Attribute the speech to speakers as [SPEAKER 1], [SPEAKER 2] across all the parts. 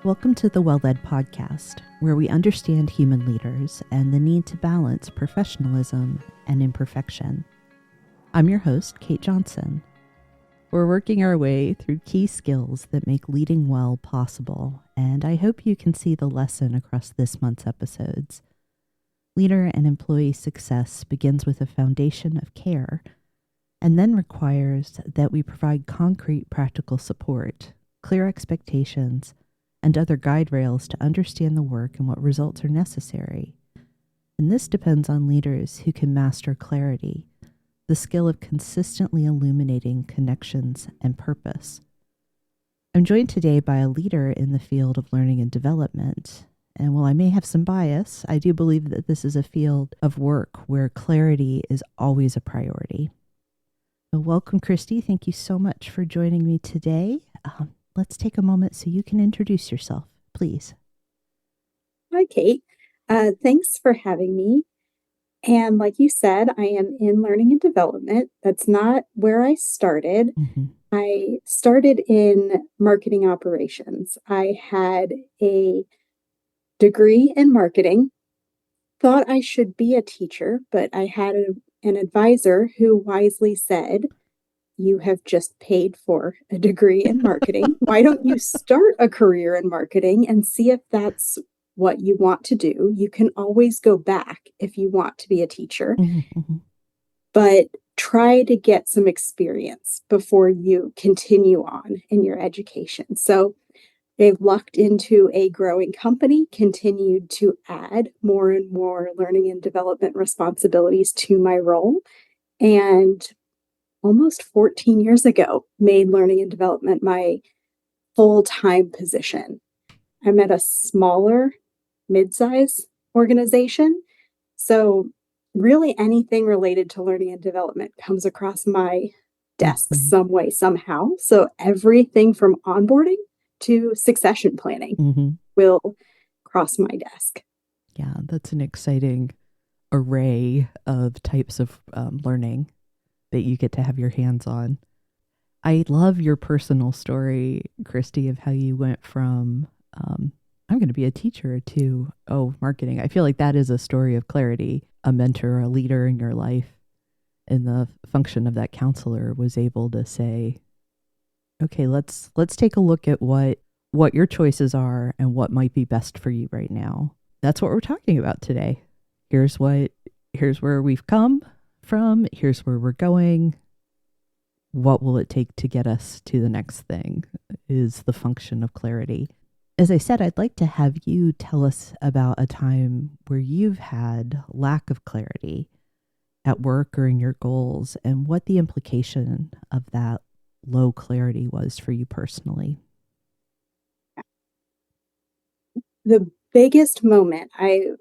[SPEAKER 1] Welcome to the Well-Led Podcast, where we understand human leaders and the need to balance professionalism and imperfection. I'm your host, Kate Johnson. We're working our way through key skills that make leading well possible, and I hope you can see the lesson across this month's episodes. Leader and employee success begins with a foundation of care, and then requires that we provide concrete practical support, clear expectations, and other guide rails to understand the work and what results are necessary. And this depends on leaders who can master clarity, the skill of consistently illuminating connections and purpose. I'm joined today by a leader in the field of learning and development. And while I may have some bias, I do believe that this is a field of work where clarity is always a priority. So welcome, Christy. Thank you so much for joining me today. Let's take a moment so you can introduce yourself, please.
[SPEAKER 2] Hi, Kate. Thanks for having me. And like you said, I am in learning and development. That's not where I started. I started in marketing operations. I had a degree in marketing, thought I should be a teacher, but I had an advisor who wisely said, "You have just paid for a degree in marketing. Why don't you start a career in marketing and see if that's what you want to do? You can always go back if you want to be a teacher, but try to get some experience before you continue on in your education." So they've lucked into a growing company, continued to add more and more learning and development responsibilities to my role, and almost 14 years ago, made learning and development my full-time position. I'm at a smaller, mid-size organization. So really anything related to learning and development comes across my desk some way, somehow. So everything from onboarding to succession planning will cross my desk.
[SPEAKER 1] Yeah, that's an exciting array of types of learning that you get to have your hands on. I love your personal story, Christy, of how you went from, I'm going to be a teacher to, marketing. I feel like that is a story of clarity. A mentor, a leader in your life, and the function of that counselor was able to say, okay, let's take a look at what your choices are and what might be best for you right now. That's what we're talking about today. Here's where we've come from, here's where we're going. What will it take to get us to the next thing is the function of clarity. As I said, I'd like to have you tell us about a time where you've had lack of clarity at work or in your goals, and what the implication of that low clarity was for you personally.
[SPEAKER 2] The biggest moment I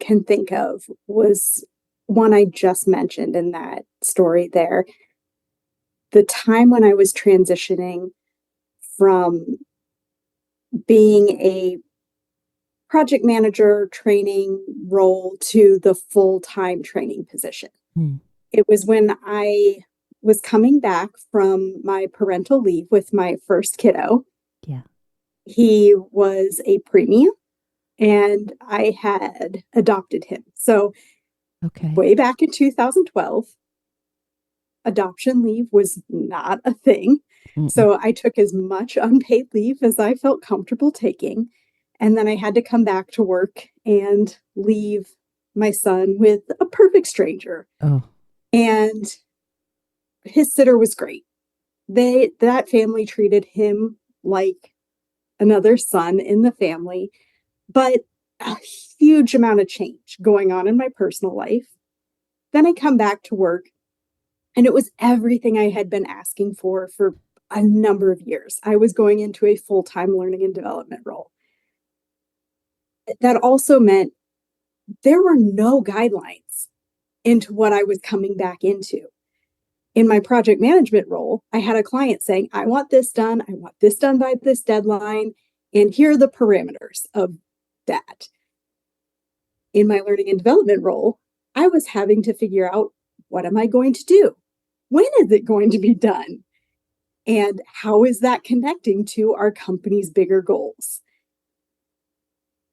[SPEAKER 2] can think of was one I just mentioned in that story there. The time when I was transitioning from being a project manager training role to the full-time training position. It was when I was coming back from my parental leave with my first kiddo.
[SPEAKER 1] Yeah.
[SPEAKER 2] He was a preemie, and I had adopted him. So way back in 2012, adoption leave was not a thing. So I took as much unpaid leave as I felt comfortable taking. And then I had to come back to work and leave my son with a perfect stranger. And his sitter was great. That family treated him like another son in the family, but a huge amount of change going on in my personal life. Then I come back to work, and it was everything I had been asking for a number of years. I was going into a full-time learning and development role. That also meant there were no guidelines into what I was coming back into. In my project management role, I had a client saying, "I want this done. I want this done by this deadline. And here are the parameters of that." In my learning and development role, I was having to figure out, what am I going to do? When is it going to be done? And how is that connecting to our company's bigger goals?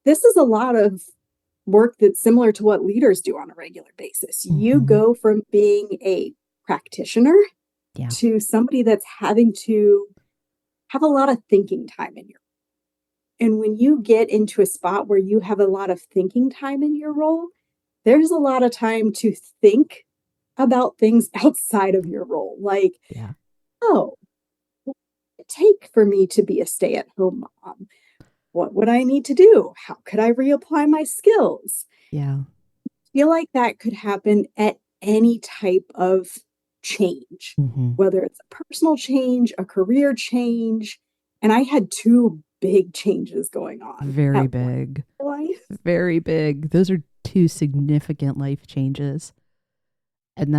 [SPEAKER 2] this is a lot of work that's similar to what leaders do on a regular basis. You go from being a practitioner to somebody that's having to have a lot of thinking time in your role. And when you get into a spot where you have a lot of thinking time in your role, there's a lot of time to think about things outside of your role. Like, oh, what would it take for me to be a stay-at-home mom? What would I need to do? How could I reapply my skills?
[SPEAKER 1] Yeah.
[SPEAKER 2] I feel like that could happen at any type of change, whether it's a personal change, a career change. And I had 2 big changes going on.
[SPEAKER 1] Very big.
[SPEAKER 2] Life.
[SPEAKER 1] Very big. Those are 2 significant life changes. And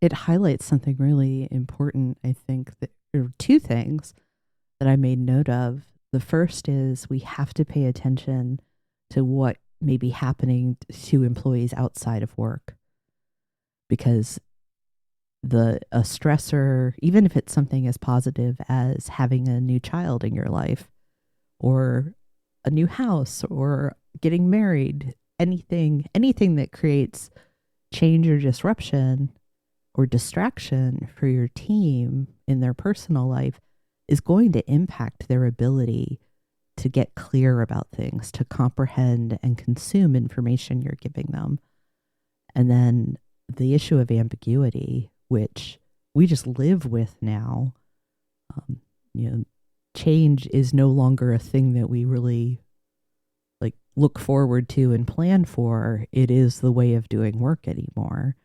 [SPEAKER 1] it highlights something really important, I think, that there are 2 things that I made note of. The first is we have to pay attention to what may be happening to employees outside of work. Because a stressor, even if it's something as positive as having a new child in your life, or a new house, or getting married, anything that creates change or disruption or distraction for your team in their personal life is going to impact their ability to get clear about things, to comprehend and consume information you're giving them. And then the issue of ambiguity, which we just live with now. Change is no longer a thing that we really look forward to and plan for. It is the way of doing work anymore,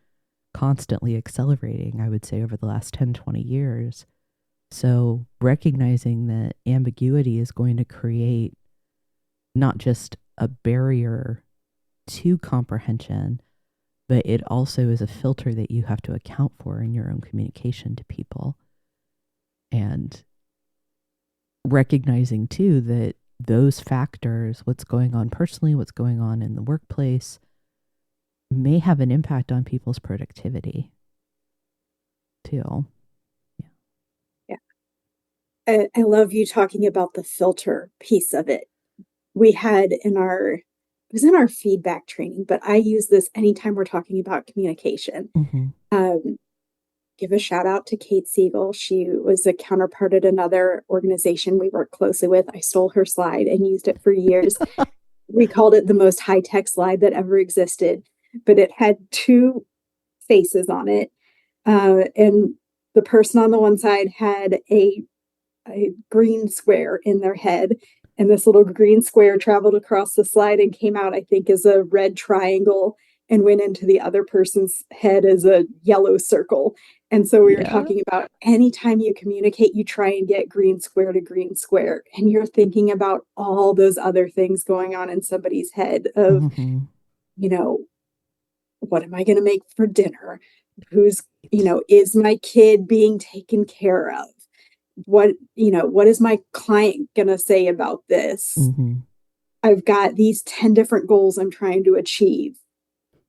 [SPEAKER 1] constantly accelerating, I would say, over the last 10, 20 years. So recognizing that ambiguity is going to create not just a barrier to comprehension, but it also is a filter that you have to account for in your own communication to people. And recognizing too that those factors, what's going on personally, what's going on in the workplace, may have an impact on people's productivity too.
[SPEAKER 2] I love you talking about the filter piece of it. We had it was in our feedback training, but I use this anytime we're talking about communication. Give a shout out to Kate Siegel. She was a counterpart at another organization we work closely with. I stole her slide and used it for years. We called it the most high-tech slide that ever existed, but it had 2 faces on it. And the person on the one side had a green square in their head, and this little green square traveled across the slide and came out, I think, as a red triangle and went into the other person's head as a yellow circle. And so we were talking about anytime you communicate, you try and get green square to green square, and you're thinking about all those other things going on in somebody's head of, what am I going to make for dinner? Is my kid being taken care of? What is my client going to say about this? I've got these 10 different goals I'm trying to achieve.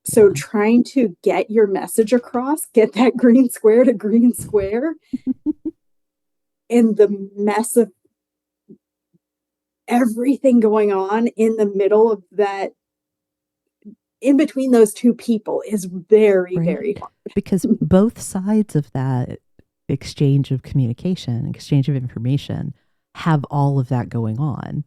[SPEAKER 2] So trying to get your message across, get that green square to green square in the mess of everything going on in the middle of that, in between those 2 people, is very, very hard.
[SPEAKER 1] Because both sides of that exchange of communication, exchange of information, have all of that going on.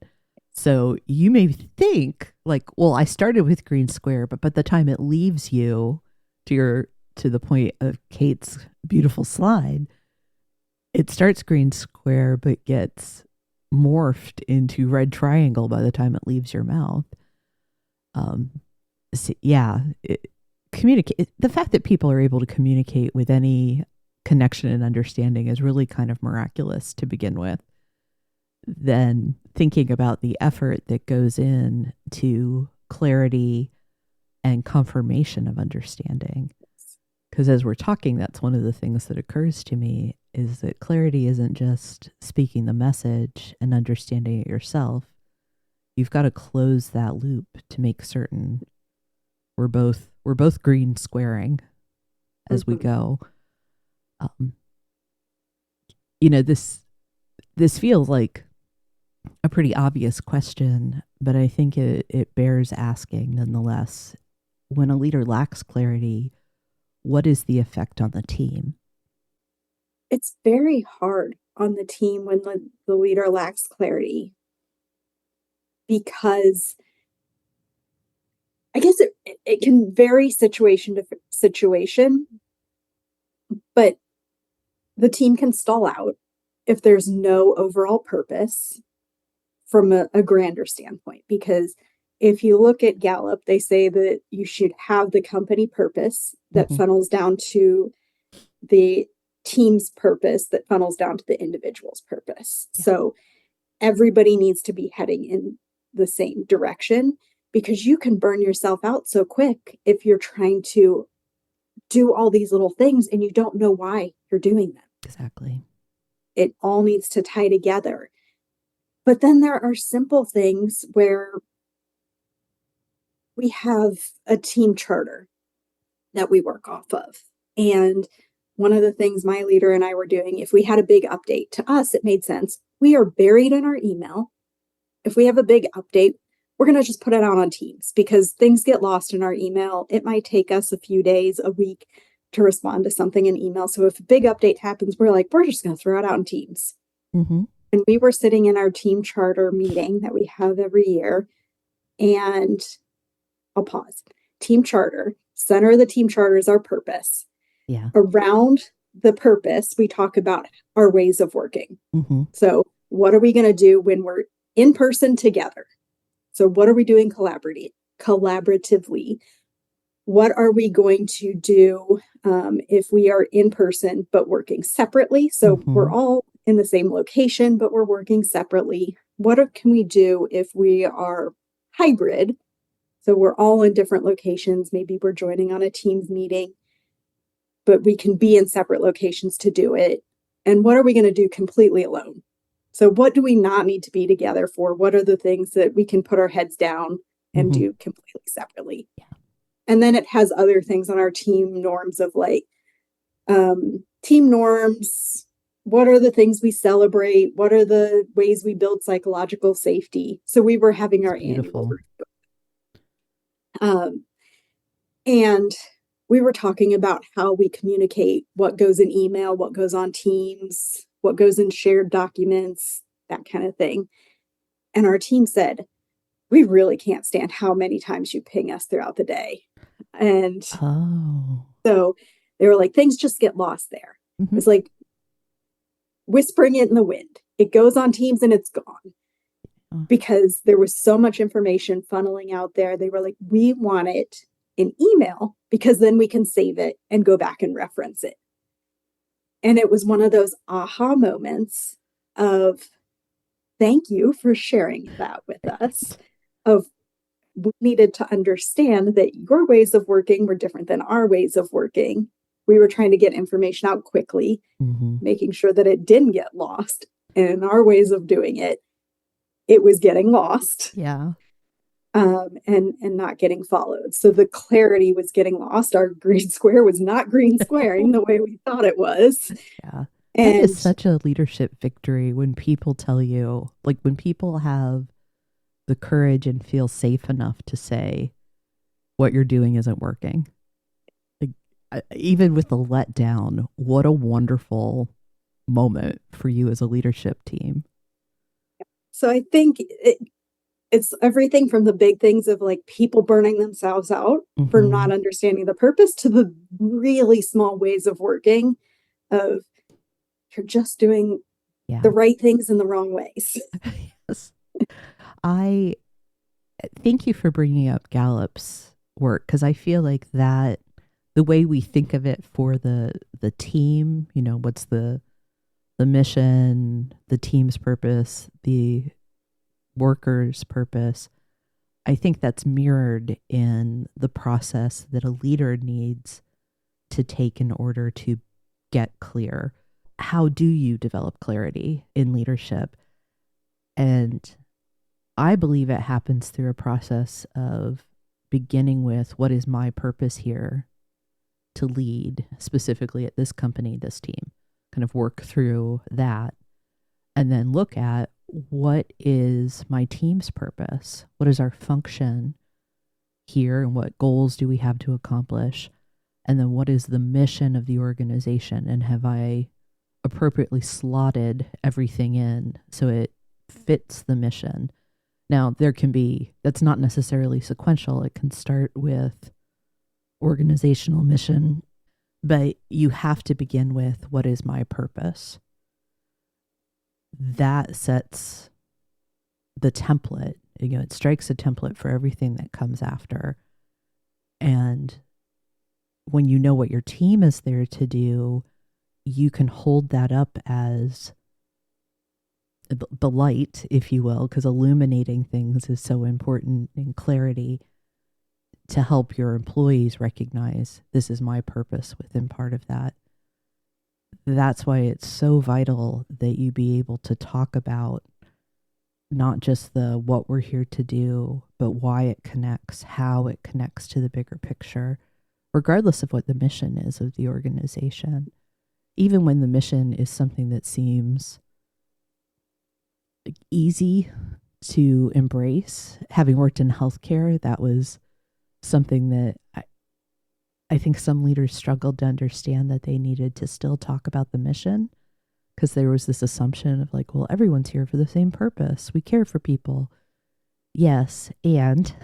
[SPEAKER 1] So you may think I started with green square, but by the time it leaves you to the point of Kate's beautiful slide, it starts green square, but gets morphed into red triangle by the time it leaves your mouth. Communicate. The fact that people are able to communicate with any connection and understanding is really kind of miraculous to begin with. Then thinking about the effort that goes in to clarity and confirmation of understanding. Because as we're talking, that's one of the things that occurs to me, is that clarity isn't just speaking the message and understanding it yourself. You've got to close that loop to make certain we're both green squaring as we go. This feels like a pretty obvious question, But I think it bears asking nonetheless. When a leader lacks clarity, what is the effect on the team?
[SPEAKER 2] It's very hard on the team when the leader lacks clarity, because I guess it can vary situation to situation, but the team can stall out if there's no overall purpose from a grander standpoint. Because if you look at Gallup, they say that you should have the company purpose that funnels down to the team's purpose that funnels down to the individual's purpose. Yeah. So everybody needs to be heading in the same direction, because you can burn yourself out so quick if you're trying to do all these little things and you don't know why you're doing them.
[SPEAKER 1] Exactly.
[SPEAKER 2] It all needs to tie together. But then there are simple things where we have a team charter that we work off of. And one of the things my leader and I were doing, if we had a big update, to us, it made sense. We are buried in our email. If we have a big update, we're going to just put it out on Teams, because things get lost in our email. It might take us a few days, a week to respond to something in email. So if a big update happens, we're just going to throw it out in Teams. And we were sitting in our team charter meeting that we have every year, and I'll pause. Team charter, center of the team charter is our purpose.
[SPEAKER 1] Yeah.
[SPEAKER 2] Around the purpose, we talk about our ways of working. So what are we going to do when we're in person together? So what are we doing collaboratively? What are we going to do if we are in person but working separately? So we're all in the same location, but we're working separately. What can we do if we are hybrid? So we're all in different locations. Maybe we're joining on a Teams meeting, but we can be in separate locations to do it. And what are we going to do completely alone? So what do we not need to be together for? What are the things that we can put our heads down and do completely separately? Yeah. And then it has other things on our team norms of team norms. What are the things we celebrate? What are the ways we build psychological safety? So we were having our annual review. And we were talking about how we communicate, what goes in email, what goes on Teams, what goes in shared documents, that kind of thing. And our team said, we really can't stand how many times you ping us throughout the day. And so they were like, things just get lost there. It's like whispering it in the wind. It goes on Teams and it's gone. Because there was so much information funneling out there. They were like, we want it in email, because then we can save it and go back and reference it. And it was one of those aha moments of, thank you for sharing that with us. We needed to understand that your ways of working were different than our ways of working. We were trying to get information out quickly, making sure that it didn't get lost. And in our ways of doing it, it was getting lost.
[SPEAKER 1] Yeah.
[SPEAKER 2] And not getting followed. So the clarity was getting lost. Our green square was not green squaring the way we thought it was.
[SPEAKER 1] Yeah. And that is such a leadership victory when people tell you, when people have the courage and feel safe enough to say what you're doing isn't working. Even with the letdown, what a wonderful moment for you as a leadership team.
[SPEAKER 2] So I think it's everything from the big things of people burning themselves out for not understanding the purpose, to the really small ways of working of you're just doing the right things in the wrong ways.
[SPEAKER 1] Yes. I thank you for bringing up Gallup's work, because I feel like that the way we think of it for the team, what's the mission, the team's purpose, the worker's purpose, I think that's mirrored in the process that a leader needs to take in order to get clear. How do you develop clarity in leadership? And I believe it happens through a process of beginning with, what is my purpose here to lead, specifically at this company, this team, kind of work through that, and then look at what is my team's purpose? What is our function here, and what goals do we have to accomplish? And then what is the mission of the organization? And have I appropriately slotted everything in so it fits the mission? Now, that's not necessarily sequential. It can start with organizational mission, but you have to begin with, what is my purpose? That sets the template. It strikes a template for everything that comes after. And when you know what your team is there to do, you can hold that up as the light, if you will, because illuminating things is so important in clarity to help your employees recognize, this is my purpose within part of that. That's why it's so vital that you be able to talk about not just the what we're here to do, but why it connects, how it connects to the bigger picture, regardless of what the mission is of the organization. Even when the mission is something that seems easy to embrace. Having worked in healthcare, that was something that I think some leaders struggled to understand, that they needed to still talk about the mission, because there was this assumption of like, well, everyone's here for the same purpose. We care for people. Yes, and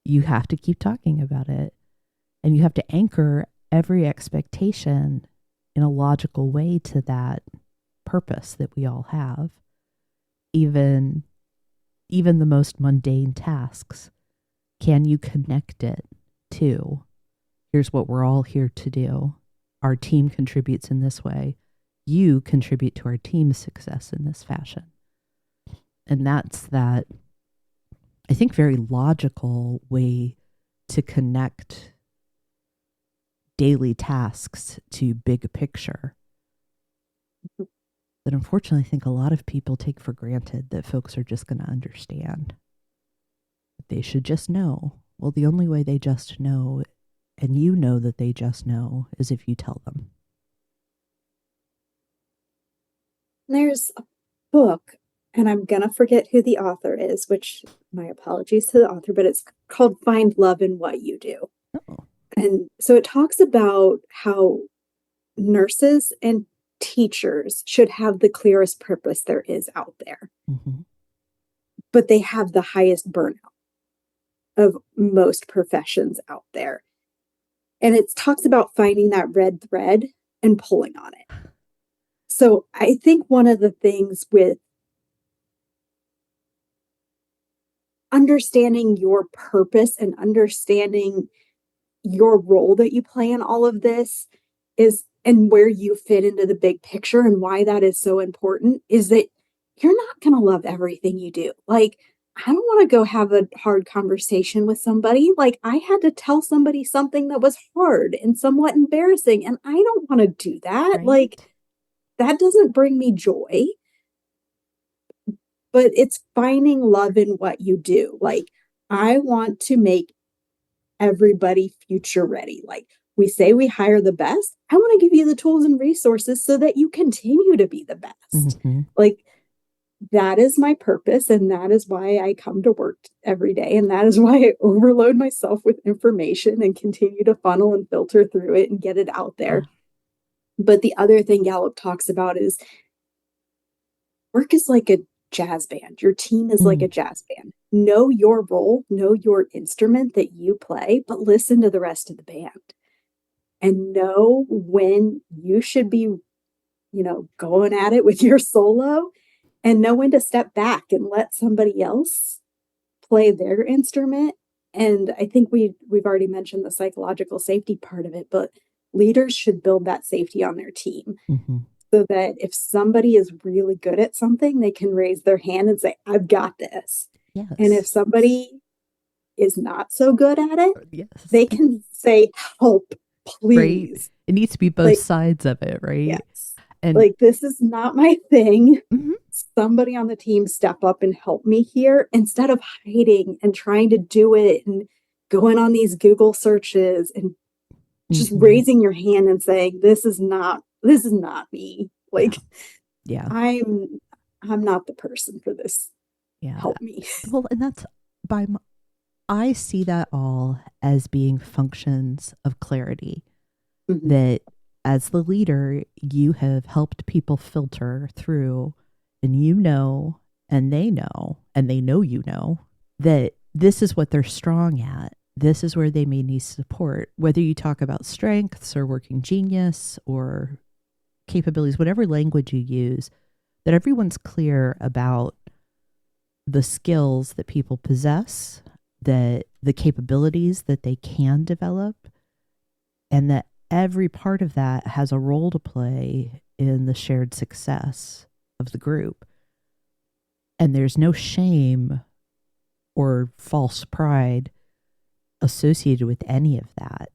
[SPEAKER 1] you have to keep talking about it. And you have to anchor every expectation in a logical way to that purpose that we all have. Even the most mundane tasks, can you connect it to, here's what we're all here to do. Our team contributes in this way. You contribute to our team's success in this fashion. And that's that, I think, very logical way to connect daily tasks to big picture that unfortunately I think a lot of people take for granted that folks are just going to understand. They should just know. Well, the only way they just know, and you know that they just know, is if you tell them.
[SPEAKER 2] There's a book, and I'm going to forget who the author is, which my apologies to the author, but it's called Find Love in What You Do.
[SPEAKER 1] Oh.
[SPEAKER 2] And so it talks about how nurses and teachers should have the clearest purpose there is out there.
[SPEAKER 1] Mm-hmm.
[SPEAKER 2] But they have the highest burnout of most professions out there. And it talks about finding that red thread and pulling on it. So I think one of the things with understanding your purpose and understanding your role that you play in all of this is, and where you fit into the big picture and why that is so important, is that you're not going to love everything you do. Like, I don't want to go have a hard conversation with somebody. Like, I had to tell somebody something that was hard and somewhat embarrassing, and I don't want to do that.
[SPEAKER 1] Right?
[SPEAKER 2] Like, that doesn't bring me joy. But it's finding love in what you do. Like, I want to make everybody future ready. Like, we say we hire the best. I want to give you the tools and resources so that you continue to be the best.
[SPEAKER 1] Mm-hmm.
[SPEAKER 2] Like, that is my purpose. And that is why I come to work every day. And that is why I overload myself with information and continue to funnel and filter through it and get it out there. But the other thing Gallup talks about is work is like a jazz band. Your team is like a jazz band. Know your role, know your instrument that you play, but listen to the rest of the band. And know when you should be, going at it with your solo, and know when to step back and let somebody else play their instrument. And I think we've already mentioned the psychological safety part of it, but leaders should build that safety on their team.
[SPEAKER 1] Mm-hmm.
[SPEAKER 2] So that if somebody is really good at something, they can raise their hand and say, I've got this.
[SPEAKER 1] Yes.
[SPEAKER 2] And if somebody is not so good at it,
[SPEAKER 1] yes,
[SPEAKER 2] they can say, help, please.
[SPEAKER 1] Right? It needs to be both sides of it, right?
[SPEAKER 2] Yes.
[SPEAKER 1] And
[SPEAKER 2] like, this is not my thing.
[SPEAKER 1] Mm-hmm.
[SPEAKER 2] Somebody on the team step up and help me here, instead of hiding and trying to do it and going on these Google searches and just raising your hand and saying, this is not me. Like,
[SPEAKER 1] yeah.
[SPEAKER 2] I'm not the person for this.
[SPEAKER 1] Yeah.
[SPEAKER 2] Help me.
[SPEAKER 1] Well, and that's I see that all as being functions of clarity. Mm-hmm. That as the leader, you have helped people filter through, and and they know that this is what they're strong at. This is where they may need support. Whether you talk about strengths or working genius or capabilities, whatever language you use, that everyone's clear about the skills that people possess, that the capabilities that they can develop, and that every part of that has a role to play in the shared success of the group. And there's no shame or false pride associated with any of that.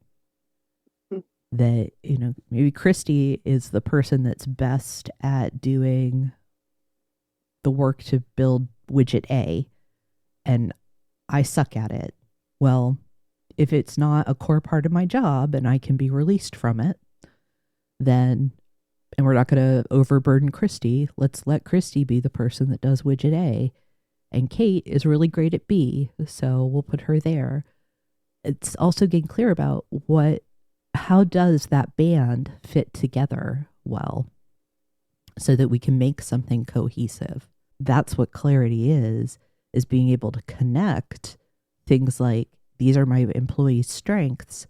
[SPEAKER 1] That, maybe Christy is the person that's best at doing the work to build widget A, and I suck at it. Well, if it's not a core part of my job and I can be released from it, then, and we're not going to overburden Christy, let's let Christy be the person that does widget A. And Kate is really great at B, so we'll put her there. It's also getting clear about how does that band fit together well so that we can make something cohesive. That's what clarity is being able to connect things like, these are my employees' strengths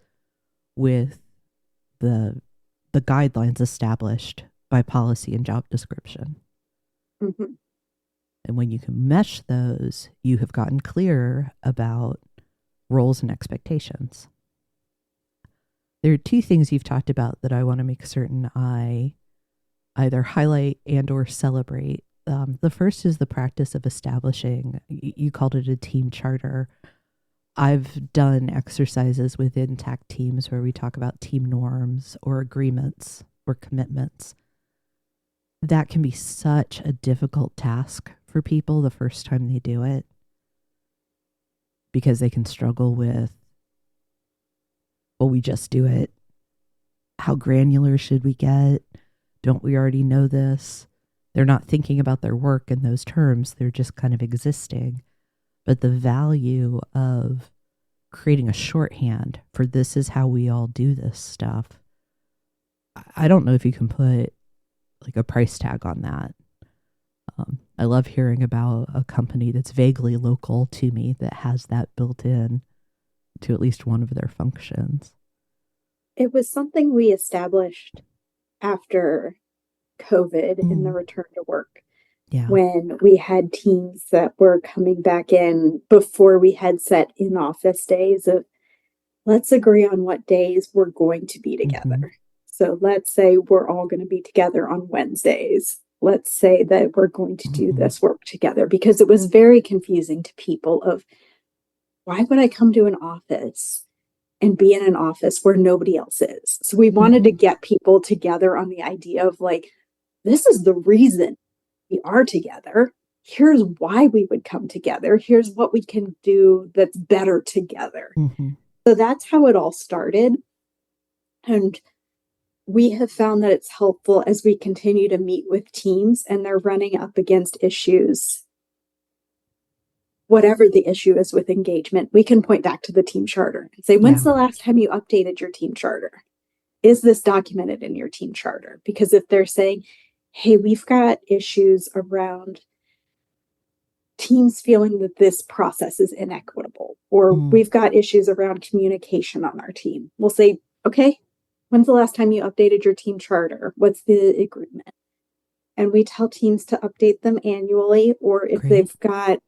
[SPEAKER 1] with the guidelines established by policy and job description. Mm-hmm. And when you can mesh those, you have gotten clear about roles and expectations. There are two things you've talked about that I want to make certain I either highlight and or celebrate. The first is the practice of establishing, you called it a team charter. I've done exercises within TAC teams where we talk about team norms or agreements or commitments. That can be such a difficult task for people the first time they do it, because they can struggle with, well, we just do it. How granular should we get? Don't we already know this? They're not thinking about their work in those terms. They're just kind of existing. But the value of creating a shorthand for this is how we all do this stuff, I don't know if you can put like a price tag on that. I love hearing about a company that's vaguely local to me that has that built in to at least one of their functions.
[SPEAKER 2] It was something we established after COVID in the return to work. Yeah. When we had teams that were coming back in before we had set in office days of, let's agree on what days we're going to be together. Mm-hmm. So let's say we're all going to be together on Wednesdays. Let's say that we're going to do this work together, because it was very confusing to people of, why would I come to an office and be in an office where nobody else is? So we wanted to get people together on the idea of like, this is the reason we are together. Here's why we would come together. Here's what we can do that's better together. Mm-hmm. So that's how it all started. And we have found that it's helpful as we continue to meet with teams and they're running up against issues. Whatever the issue is with engagement, we can point back to the team charter and say, when's the last time you updated your team charter? Is this documented in your team charter? Because if they're saying, hey, we've got issues around teams feeling that this process is inequitable, or we've got issues around communication on our team, we'll say, okay, when's the last time you updated your team charter? What's the agreement? And we tell teams to update them annually, or if they've got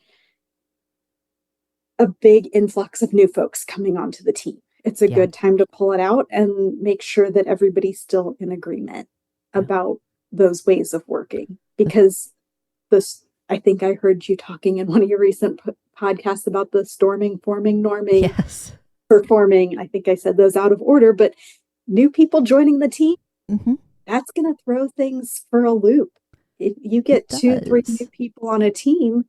[SPEAKER 2] a big influx of new folks coming onto the team, it's a good time to pull it out and make sure that everybody's still in agreement about those ways of working. Because I think I heard you talking in one of your recent podcasts about the storming, forming, norming, performing. I think I said those out of order, but new people joining the team, that's going to throw things for a loop. If you get 2-3 new people on a team,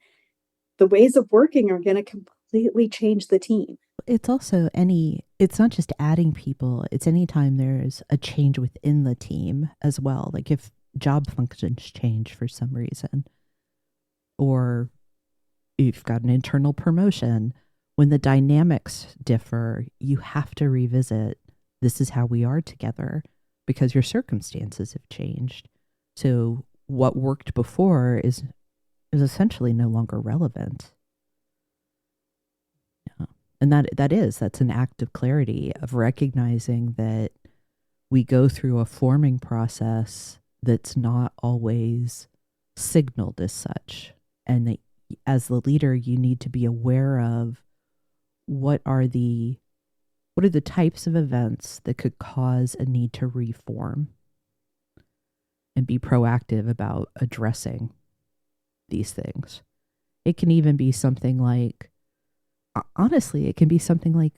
[SPEAKER 2] the ways of working are going to completely change the team.
[SPEAKER 1] It's also it's not just adding people, it's anytime there's a change within the team as well. Like if job functions change for some reason, or you've got an internal promotion, when the dynamics differ, you have to revisit, this is how we are together, because your circumstances have changed. So what worked before is essentially no longer relevant. Yeah. And that's an act of clarity, of recognizing that we go through a forming process that's not always signaled as such. And that as the leader, you need to be aware of what are the types of events that could cause a need to reform, and be proactive about addressing these things. It can even be something like, honestly, it can be something like,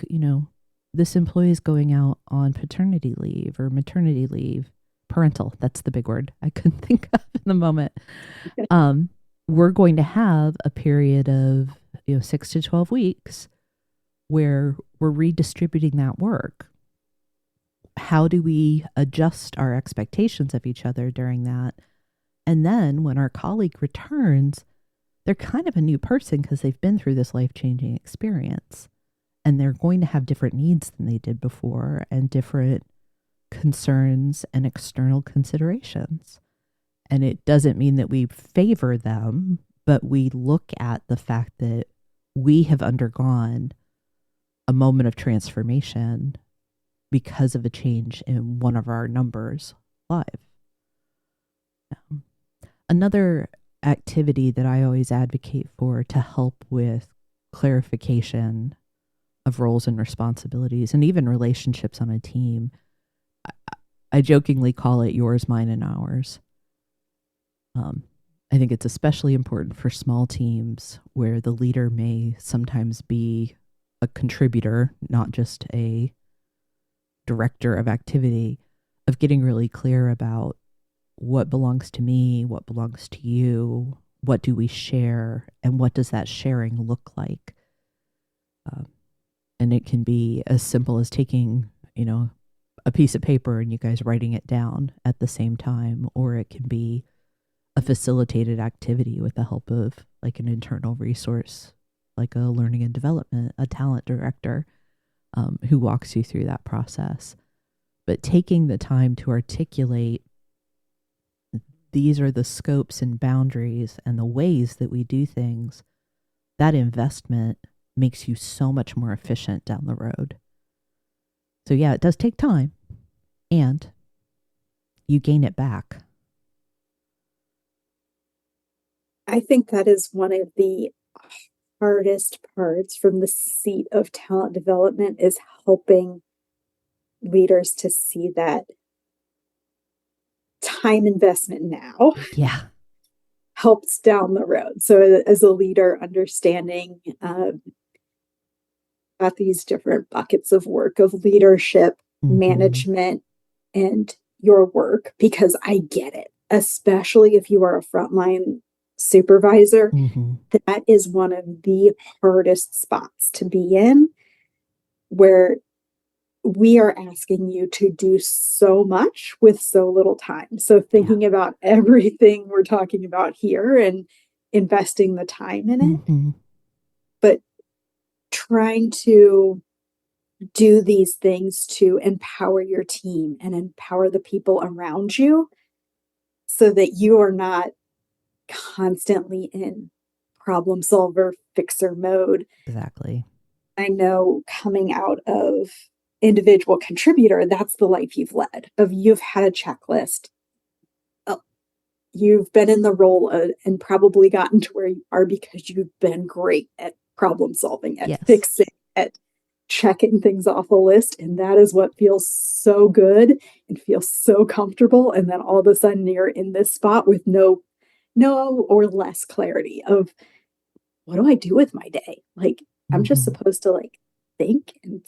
[SPEAKER 1] this employee is going out on paternity leave or maternity leave. Parental, that's the big word I couldn't think of in the moment. We're going to have a period of 6 to 12 weeks where we're redistributing that work. How do we adjust our expectations of each other during that? And then when our colleague returns, they're kind of a new person because they've been through this life-changing experience. And they're going to have different needs than they did before, and different concerns and external considerations. And it doesn't mean that we favor them, but we look at the fact that we have undergone a moment of transformation because of a change in one of our numbers live. Another activity that I always advocate for to help with clarification of roles and responsibilities, and even relationships on a team, I jokingly call it yours, mine, and ours. I think it's especially important for small teams where the leader may sometimes be a contributor, not just a director of activity, of getting really clear about what belongs to me, what belongs to you, what do we share, and what does that sharing look like? And it can be as simple as taking, a piece of paper and you guys writing it down at the same time, or it can be a facilitated activity with the help of like an internal resource, like a learning and development, a talent director, who walks you through that process. But taking the time to articulate, these are the scopes and boundaries and the ways that we do things, that investment makes you so much more efficient down the road. So yeah, it does take time, and you gain it back.
[SPEAKER 2] I think that is one of the hardest parts from the seat of talent development, is helping leaders to see that time investment now helps down the road. So as a leader, understanding about these different buckets of work, of leadership, management, and your work, because I get it, especially if you are a frontline supervisor, that is one of the hardest spots to be in, where we are asking you to do so much with so little time. So thinking about everything we're talking about here and investing the time in it, but trying to do these things to empower your team and empower the people around you, so that you are not constantly in problem solver, fixer mode.
[SPEAKER 1] Exactly.
[SPEAKER 2] I know coming out of individual contributor, that's the life you've led, of you've had a checklist. You've been in the role and probably gotten to where you are because you've been great at problem solving, at fixing, at checking things off a list. And that is what feels so good and feels so comfortable. And then all of a sudden you're in this spot with no or less clarity of, what do I do with my day? Like, I'm just supposed to like think and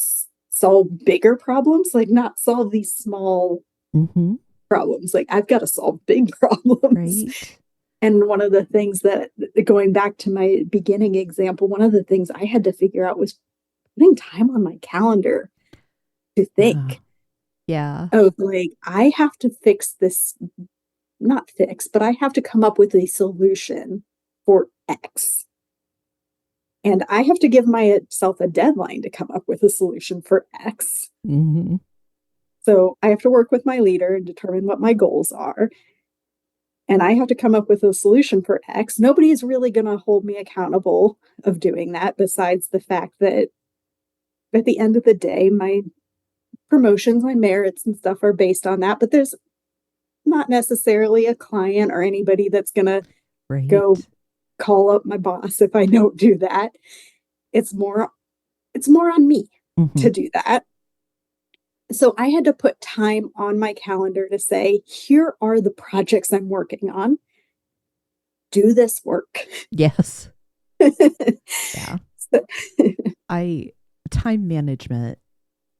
[SPEAKER 2] solve bigger problems, like not solve these small problems. Like, I've got to solve big problems. Right. And one of the things that, going back to my beginning example, one of the things I had to figure out was putting time on my calendar to think. Of like, I have to fix this, not fix, but I have to come up with a solution for X. And I have to give myself a deadline to come up with a solution for X.
[SPEAKER 1] Mm-hmm.
[SPEAKER 2] So I have to work with my leader and determine what my goals are. And I have to come up with a solution for X. Nobody is really going to hold me accountable of doing that, besides the fact that at the end of the day, my promotions, my merits and stuff are based on that. But there's not necessarily a client or anybody that's going to go call up my boss if I don't do that. It's more on me to do that. So I had to put time on my calendar to say, here are the projects I'm working on. Do this work.
[SPEAKER 1] Yes. Yeah. Time management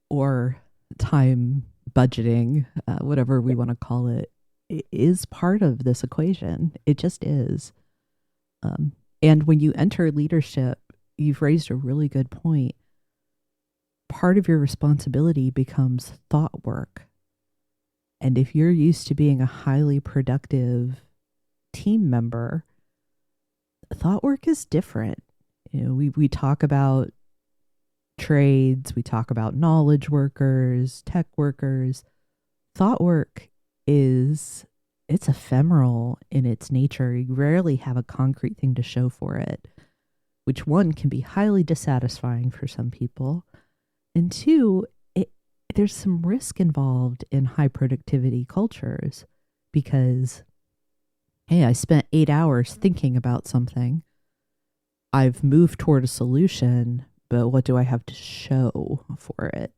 [SPEAKER 1] or time budgeting, whatever we want to call it, is part of this equation. It just is. And when you enter leadership, you've raised a really good point. Part of your responsibility becomes thought work. And if you're used to being a highly productive team member, thought work is different. You know, we talk about trades, we talk about knowledge workers, tech workers. Thought work it's ephemeral in its nature. You rarely have a concrete thing to show for it, which one can be highly dissatisfying for some people. And two, there's some risk involved in high productivity cultures because, hey, I spent 8 hours thinking about something. I've moved toward a solution, but what do I have to show for it?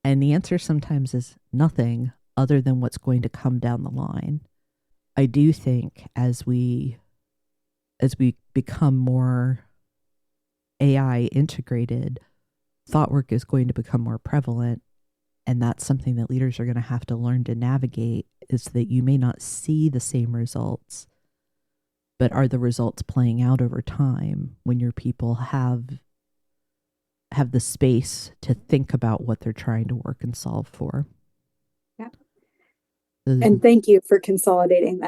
[SPEAKER 1] And the answer sometimes is nothing other than what's going to come down the line. I do think as we become more AI integrated, thought work is going to become more prevalent. And that's something that leaders are going to have to learn to navigate, is that you may not see the same results, but are the results playing out over time when your people have the space to think about what they're trying to work and solve for.
[SPEAKER 2] Yeah. And thank you for consolidating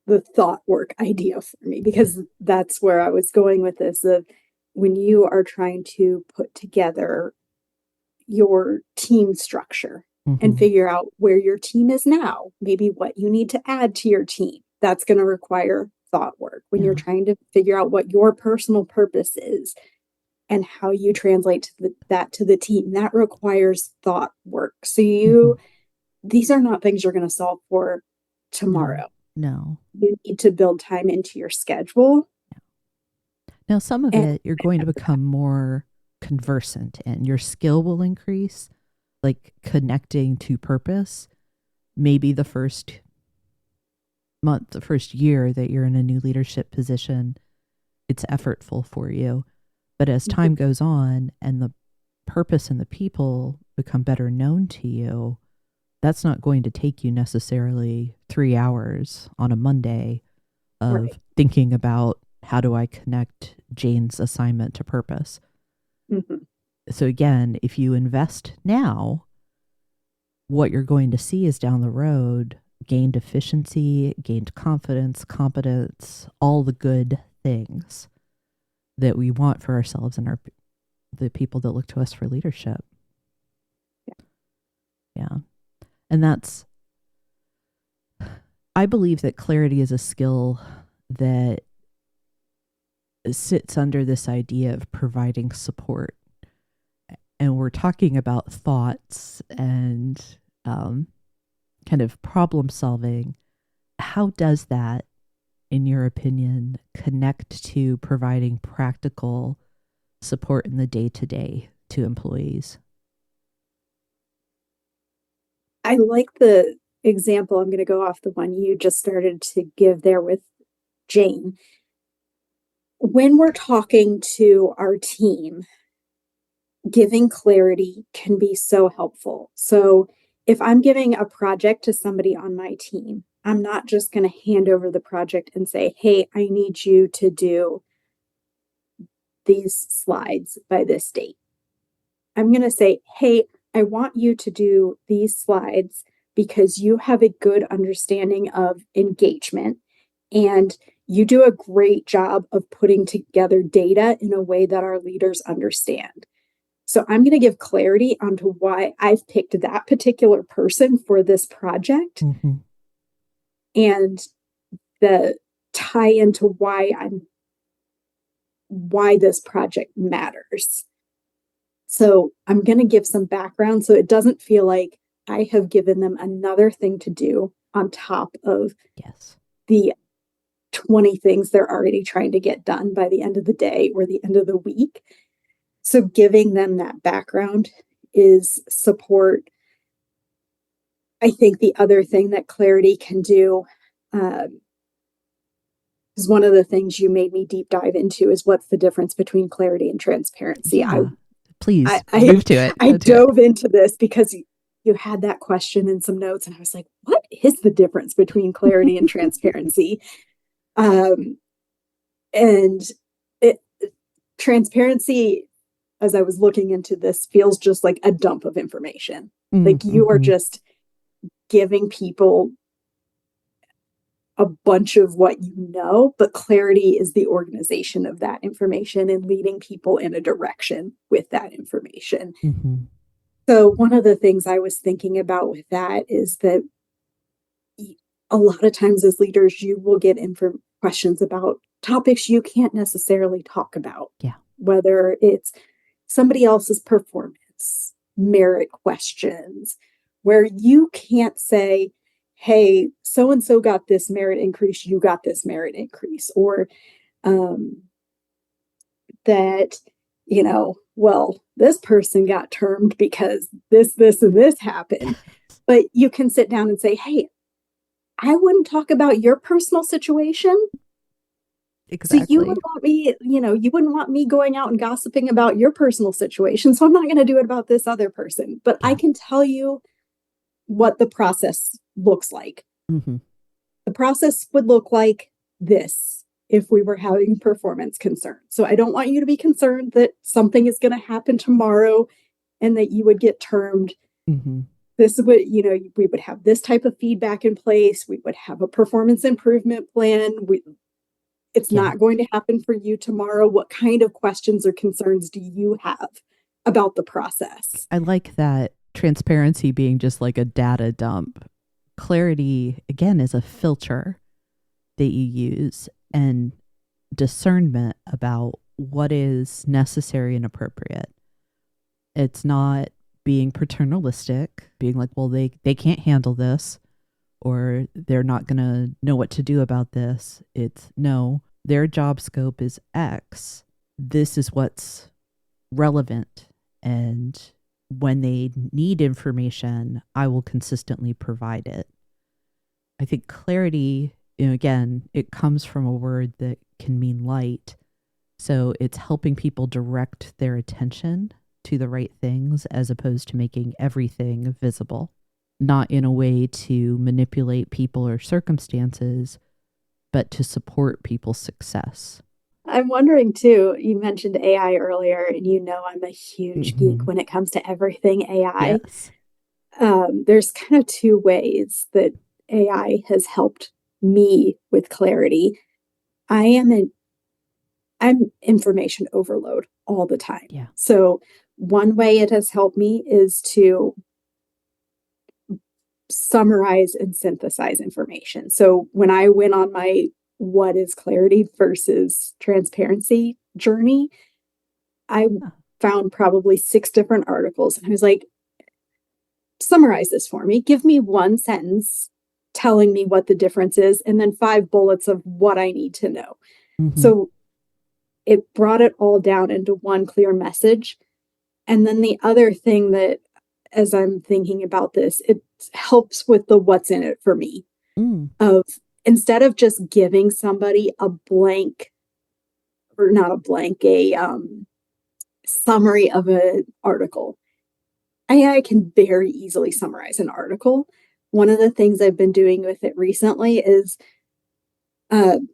[SPEAKER 2] the thought work idea for me, because that's where I was going with this. Of when you are trying to put together your team structure and figure out where your team is now, maybe what you need to add to your team, that's going to require thought work. When you're trying to figure out what your personal purpose is and how you translate that to the team, that requires thought work. So these are not things you're going to solve for tomorrow.
[SPEAKER 1] No.
[SPEAKER 2] You need to build time into your schedule.
[SPEAKER 1] Now, some of it you're going to become more conversant in. Your skill will increase, like connecting to purpose. Maybe the first month, the first year that you're in a new leadership position, it's effortful for you. But as time goes on and the purpose and the people become better known to you, that's not going to take you necessarily 3 hours on a Monday of thinking about how do I connect Jane's assignment to purpose. So again, if you invest now, what you're going to see is down the road gained efficiency, gained confidence, competence, all the good things that we want for ourselves and the people that look to us for leadership. Yeah. And I believe that clarity is a skill that sits under this idea of providing support. And we're talking about thoughts and kind of problem solving. How does that, in your opinion, connect to providing practical support in the day-to-day to employees?
[SPEAKER 2] I like the example. I'm going to go off the one you just started to give there with Jane. When we're talking to our team, giving clarity can be so helpful. So if I'm giving a project to somebody on my team, I'm not just going to hand over the project and say, hey, I need you to do these slides by this date. I'm going to say, hey, I want you to do these slides because you have a good understanding of engagement and you do a great job of putting together data in a way that our leaders understand. So I'm going to give clarity onto why I've picked that particular person for this project and the tie into why this project matters. So I'm going to give some background so it doesn't feel like I have given them another thing to do on top of the 20 things they're already trying to get done by the end of the day or the end of the week. So giving them that background is support. I think the other thing that clarity can do is one of the things you made me deep dive into is what's the difference between clarity and transparency.
[SPEAKER 1] Please move to it.
[SPEAKER 2] I dove into this because you had that question in some notes and I was like, what is the difference between clarity and transparency? Transparency, as I was looking into this, feels just like a dump of information. Like you are just giving people a bunch of what you know, but clarity is the organization of that information and leading people in a direction with that information. So one of the things I was thinking about with that is that a lot of times as leaders, you will get questions about topics you can't necessarily talk about. Whether it's somebody else's performance, merit questions, where you can't say, hey, so-and-so got this merit increase, you got this merit increase, or that, well, this person got termed because this, and this happened. But you can sit down and say, hey, I wouldn't talk about your personal situation.
[SPEAKER 1] Exactly.
[SPEAKER 2] So you would want me, you wouldn't want me going out and gossiping about your personal situation. So I'm not going to do it about this other person. But I can tell you what the process looks like. The process would look like this if we were having performance concerns. So I don't want you to be concerned that something is going to happen tomorrow and that you would get termed. This would, we would have this type of feedback in place. We would have a performance improvement plan. It's not going to happen for you tomorrow. What kind of questions or concerns do you have about the process?
[SPEAKER 1] I like that transparency being just like a data dump. Clarity, again, is a filter that you use and discernment about what is necessary and appropriate. It's not being paternalistic, being like, well, they can't handle this or they're not going to know what to do about this. It's no, their job scope is X. This is what's relevant. And when they need information, I will consistently provide it. I think clarity, again, it comes from a word that can mean light. So it's helping people direct their attention to the right things as opposed to making everything visible. Not in a way to manipulate people or circumstances, but to support people's success.
[SPEAKER 2] I'm wondering too, you mentioned AI earlier, and I'm a huge geek when it comes to everything AI.
[SPEAKER 1] Yes.
[SPEAKER 2] There's kind of two ways that AI has helped me with clarity. I'm information overload all the time. So one way it has helped me is to summarize and synthesize information. So when I went on my what is clarity versus transparency journey, I found probably 6 different articles. And I was like, summarize this for me. Give me one sentence telling me what the difference is, and then 5 bullets of what I need to know. So it brought it all down into one clear message. And then the other thing that, as I'm thinking about this, it helps with the what's in it for me. Of instead of just giving somebody a blank, or not a blank, a summary of an article. I can very easily summarize an article. One of the things I've been doing with it recently is, and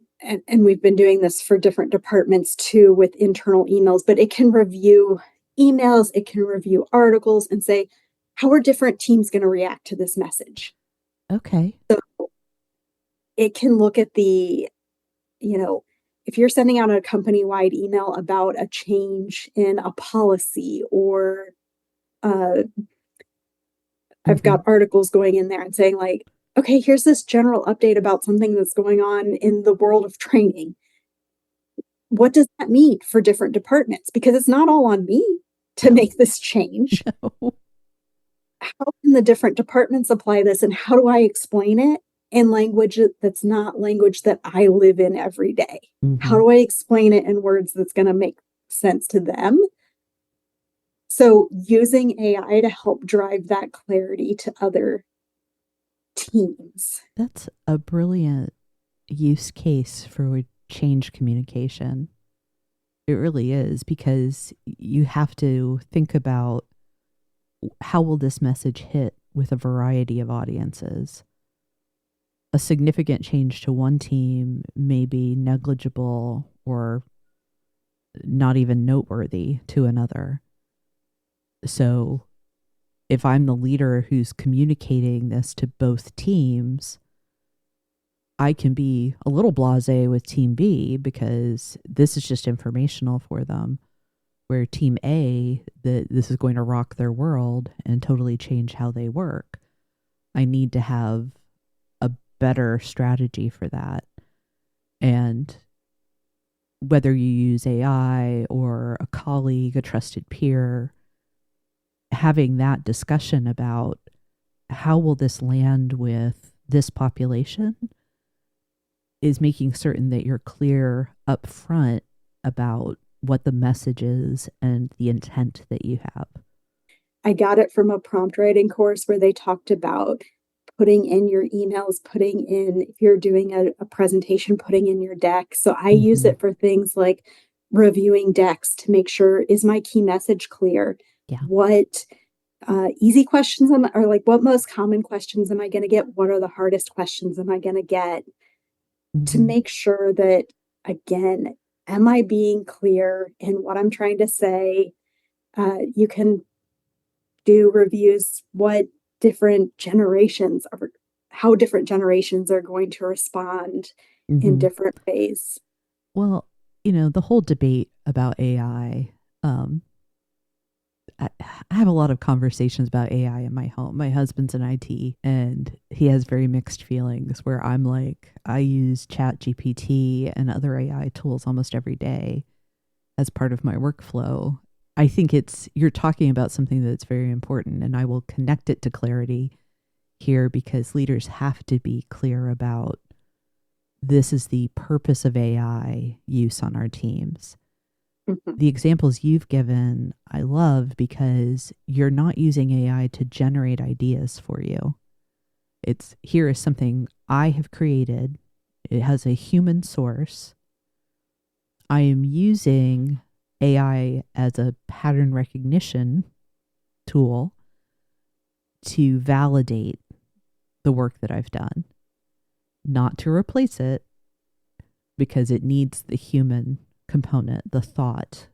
[SPEAKER 2] we've been doing this for different departments too with internal emails, but it can review emails, it can review articles and say, how are different teams going to react to this message?
[SPEAKER 1] Okay.
[SPEAKER 2] So it can look at the, if you're sending out a company-wide email about a change in a policy or I've got articles going in there and saying like, okay, here's this general update about something that's going on in the world of training. What does that mean for different departments? Because it's not all on me to make this change.
[SPEAKER 1] No.
[SPEAKER 2] How can the different departments apply this, and how do I explain it in language that's not language that I live in every day? How do I explain it in words that's going to make sense to them? So using AI to help drive that clarity to other teams.
[SPEAKER 1] That's a brilliant use case for change communication. It really is, because you have to think about how will this message hit with a variety of audiences. A significant change to one team may be negligible or not even noteworthy to another. So if I'm the leader who's communicating this to both teams, I can be a little blasé with team B because this is just informational for them. Where team A, this is going to rock their world and totally change how they work. I need to have a better strategy for that. And whether you use AI or a colleague, a trusted peer, having that discussion about how will this land with this population is making certain that you're clear up front about what the message is and the intent that you have.
[SPEAKER 2] I got it from a prompt writing course where they talked about putting in your emails, putting in, if you're doing a presentation, putting in your deck. So I use it for things like reviewing decks to make sure, is my key message clear?
[SPEAKER 1] Yeah.
[SPEAKER 2] What easy questions are like, what most common questions am I going to get? What are the hardest questions am I going to get? To make sure that, again, am I being clear in what I'm trying to say? You can do reviews, how different generations are going to respond in different ways.
[SPEAKER 1] Well, the whole debate about AI, I have a lot of conversations about AI in my home. My husband's in IT and he has very mixed feelings where I'm like, I use ChatGPT and other AI tools almost every day as part of my workflow. I think you're talking about something that's very important, and I will connect it to clarity here because leaders have to be clear about this is the purpose of AI use on our teams. The examples you've given, I love because you're not using AI to generate ideas for you. Here is something I have created. It has a human source. I am using AI as a pattern recognition tool to validate the work that I've done, not to replace it, because it needs the human component, the thought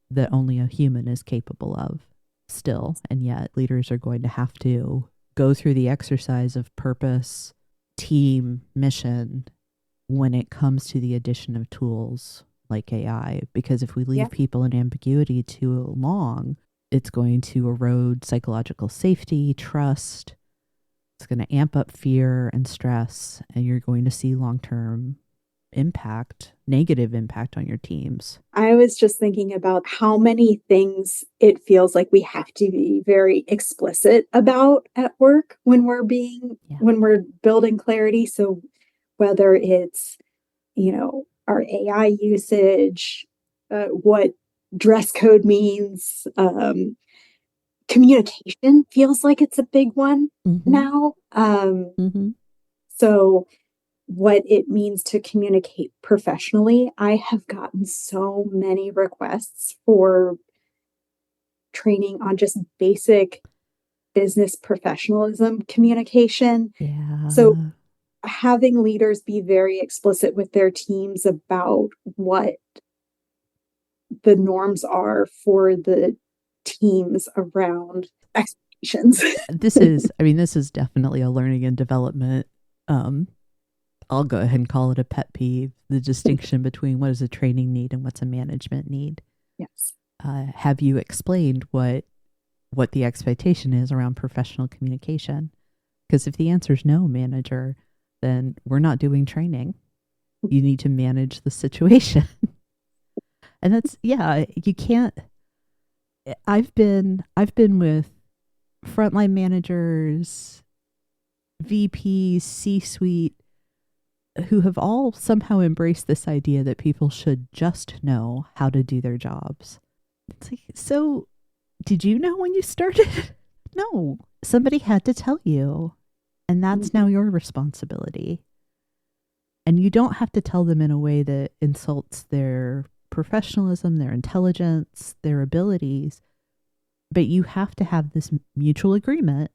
[SPEAKER 1] that only a human is capable of still. And yet leaders are going to have to go through the exercise of purpose, team, mission when it comes to the addition of tools like AI. Because if we leave people in ambiguity too long, it's going to erode psychological safety, trust. It's going to amp up fear and stress, and you're going to see long-term negative impact on your teams.
[SPEAKER 2] I was just thinking about how many things it feels like we have to be very explicit about at work when we're building clarity. So whether it's, our AI usage, what dress code means, communication feels like it's a big one now. So what it means to communicate professionally. I have gotten so many requests for training on just basic business professionalism communication.
[SPEAKER 1] Yeah.
[SPEAKER 2] So having leaders be very explicit with their teams about what the norms are for the teams around expectations.
[SPEAKER 1] This is definitely a learning and development I'll go ahead and call it a pet peeve, the distinction between what is a training need and what's a management need.
[SPEAKER 2] Yes.
[SPEAKER 1] Have you explained what the expectation is around professional communication? Because if the answer is no, manager, then we're not doing training. You need to manage the situation. And that's, you can't. I've been with frontline managers, VPs, C-suite, who have all somehow embraced this idea that people should just know how to do their jobs. It's like, so did you know when you started? No, somebody had to tell you, and that's now your responsibility. And you don't have to tell them in a way that insults their professionalism, their intelligence, their abilities, but you have to have this mutual agreement.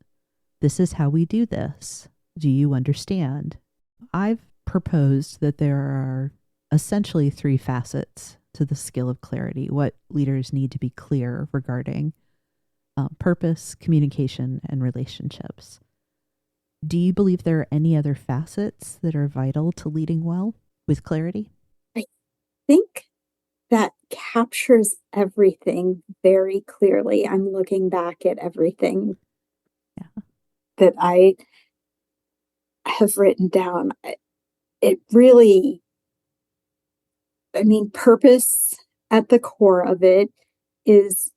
[SPEAKER 1] This is how we do this. Do you understand? I've proposed that there are essentially 3 facets to the skill of clarity, what leaders need to be clear regarding purpose, communication, and relationships. Do you believe there are any other facets that are vital to leading well with clarity?
[SPEAKER 2] I think that captures everything very clearly. I'm looking back at everything that I have written down. It really, purpose at the core of it is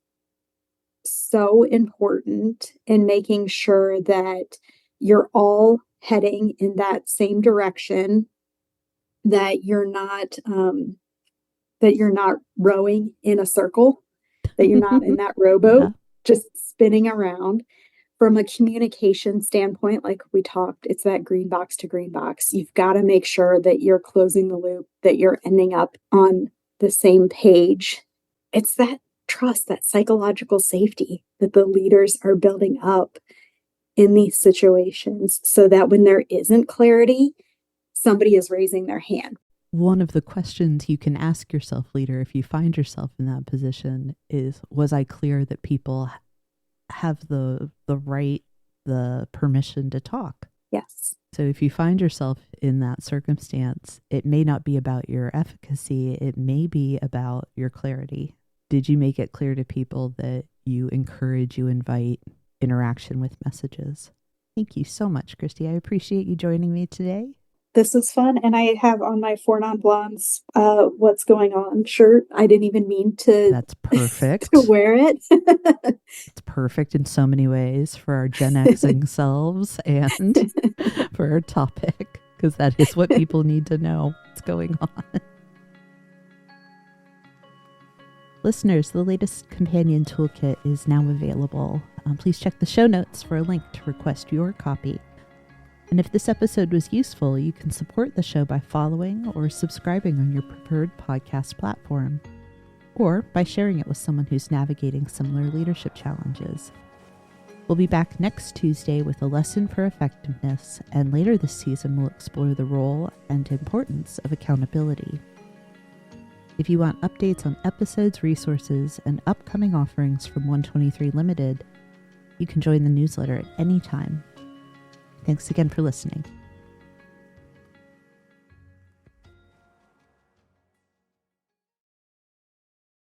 [SPEAKER 2] so important in making sure that you're all heading in that same direction, that you're not rowing in a circle, that you're not in that rowboat just spinning around. From a communication standpoint, like we talked, it's that green box to green box. You've got to make sure that you're closing the loop, that you're ending up on the same page. It's that trust, that psychological safety that the leaders are building up in these situations so that when there isn't clarity, somebody is raising their hand.
[SPEAKER 1] One of the questions you can ask yourself, leader, if you find yourself in that position is, was I clear that people have the right, the permission to talk?
[SPEAKER 2] Yes.
[SPEAKER 1] So if you find yourself in that circumstance, it may not be about your efficacy. It may be about your clarity. Did you make it clear to people that you encourage, you invite interaction with messages? Thank you so much, Christy. I appreciate you joining me today.
[SPEAKER 2] This was fun, and I have on my Four Non-Blondes What's Going On shirt. I didn't even mean to.
[SPEAKER 1] That's perfect.
[SPEAKER 2] To wear it.
[SPEAKER 1] It's perfect in so many ways for our Gen Xing selves and for our topic, because that is what people need to know what's going on. Listeners, the latest companion toolkit is now available. Please check the show notes for a link to request your copy. And if this episode was useful, you can support the show by following or subscribing on your preferred podcast platform, or by sharing it with someone who's navigating similar leadership challenges. We'll be back next Tuesday with a lesson for effectiveness, and later this season we'll explore the role and importance of accountability. If you want updates on episodes, resources, and upcoming offerings from 123 Limited, you can join the newsletter at any time. Thanks again for listening.